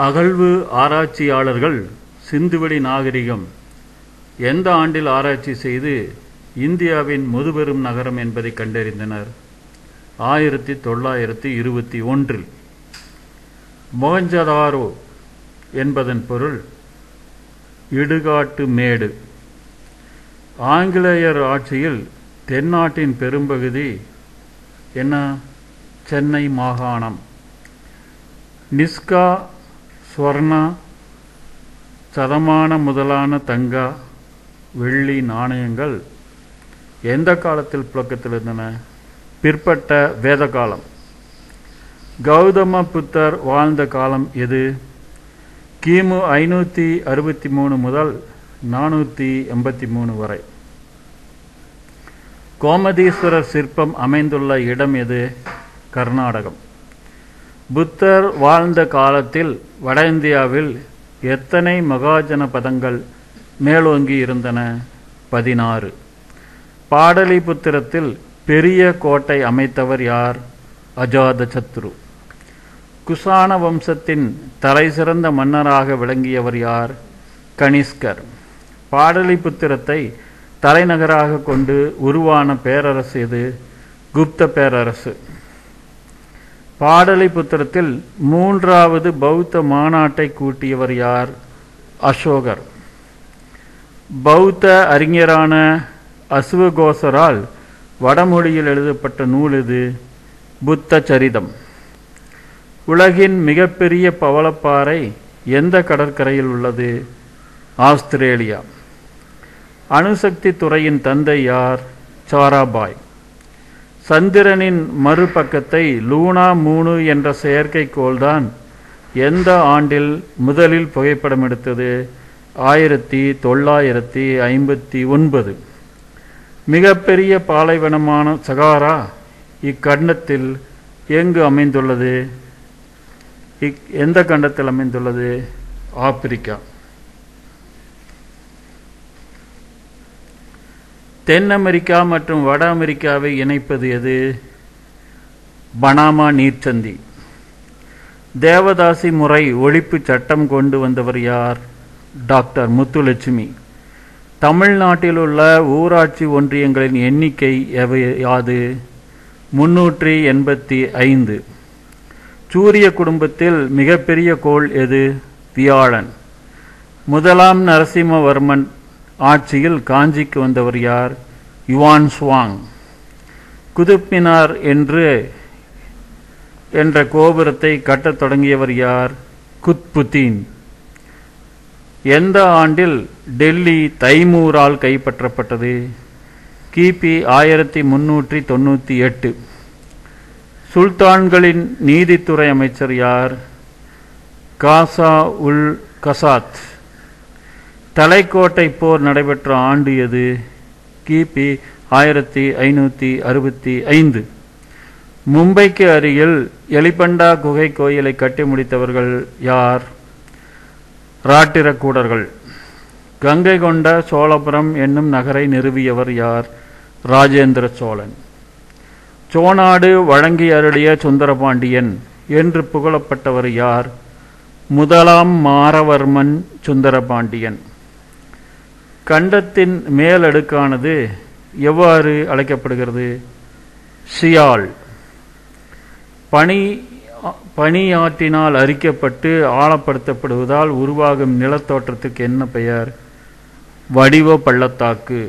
அகழ்வு ஆராய்ச்சியாளர்கள் சிந்துவெளி நாகரிகம் எந்த ஆண்டில் ஆராய்ச்சி செய்து இந்தியாவின் முதுபெரும் நகரம் என்பதை கண்டறிந்தனர்? 1921. மொஹஞ்சதாரோ என்பதன் பொருள் இடுகாட்டு மேடு. ஆங்கிலேயர் ஆட்சியில் தென்னாட்டின் பெரும்பகுதி என்ன? சென்னை மாகாணம். நிஸ்கா, ஸ்வர்ணா, சதமான முதலான தங்கா, வெள்ளி நாணயங்கள் எந்த காலத்தில் புழக்கத்தில் இருந்தன? பிற்பட்ட வேத காலம். கௌதம புத்தர் வாழ்ந்த காலம் எது? கிமு 563 முதல் 483 வரை. கோமதீஸ்வரர் சிற்பம் அமைந்துள்ள இடம் எது? கர்நாடகம். புத்தர் வாழ்ந்த காலத்தில் வட இந்தியாவில் எத்தனை மகாஜன பதங்கள் மேலோங்கி இருந்தன? 16. பாடலிபுத்திரத்தில் பெரிய கோட்டை அமைத்தவர் யார்? அஜாதசத்ரு. குஷான வம்சத்தின் தலைசிறந்த மன்னராக விளங்கியவர் யார்? கனிஷ்கர். பாடலிபுத்திரத்தை தலைநகராக கொண்டு உருவான பேரரசு எது? குப்த பேரரசு. பாடலிபுத்திரத்தில் 3வது பௌத்த மாநாட்டை கூட்டியவர் யார்? அசோகர். பௌத்த அறிஞரான அசுவகோசரால் வடமொழியில் எழுதப்பட்ட நூல் எது? புத்த சரிதம். உலகின் மிகப்பெரிய பவளப்பாறை எந்த கடற்கரையில் உள்ளது? ஆஸ்திரேலியா. அணுசக்தி துறையின் தந்தை யார்? சாராபாய். சந்திரனின் மறுபக்கத்தை லூனா 3 என்ற செயற்கைக்கோள்தான் எந்த ஆண்டில் முதலில் புகைப்படம் எடுத்தது? 1959. மிகப்பெரிய பாலைவனமான சகாரா இக்கண்டத்தில் எங்கு அமைந்துள்ளது? எந்த கண்டத்தில் அமைந்துள்ளது? ஆப்பிரிக்கா. தென் அமெரிக்கா மற்றும் வட அமெரிக்காவை இணைப்பது எது? பனாமா நீர்ச்சந்தி. தேவதாசி முறை ஒழிப்பு சட்டம் கொண்டு வந்தவர் யார்? டாக்டர் முத்துலட்சுமி. தமிழ்நாட்டில் உள்ள ஊராட்சி ஒன்றியங்களின் எண்ணிக்கை யாது? 385. சூரிய குடும்பத்தில் மிகப்பெரிய கோள் எது? வியாழன். முதலாம் நரசிம்மவர்மன் ஆட்சியில் காஞ்சிக்கு வந்தவர் யார்? Yuan Chwang. குதுப் மினார் என்ற கோபுரத்தை கட்டத் தொடங்கியவர் யார்? குத்புத்தீன். எந்த ஆண்டில் டெல்லி தைமூரால் கைப்பற்றப்பட்டது? கிபி 1398. சுல்தான்களின் நீதித்துறை அமைச்சர் யார்? காசா உல் கசாத். தலைக்கோட்டை போர் நடைபெற்ற ஆண்டு எது? கிபி 1565. மும்பைக்கு அருகில் எலிபண்டா குகை கோயிலை கட்டி முடித்தவர்கள் யார்? ராட்டிரக்கூடர்கள். கங்கை கொண்ட சோழபுரம் என்னும் நகரை நிறுவியவர் யார்? ராஜேந்திர சோழன். சோநாடு வழங்கி அருளிய சுந்தரபாண்டியன் என்று புகழப்பட்டவர் யார்? முதலாம் மாரவர்மன் சுந்தரபாண்டியன். கண்டத்தின் மேலடுக்கானது எவ்வாறு அழைக்கப்படுகிறது? சியால். பனியாற்றினால் அரிக்கப்பட்டு ஆழப்படுத்தப்படுவதால் உருவாகும் நிலத்தோற்றத்துக்கு என்ன பெயர்? வடிவ பள்ளத்தாக்கு.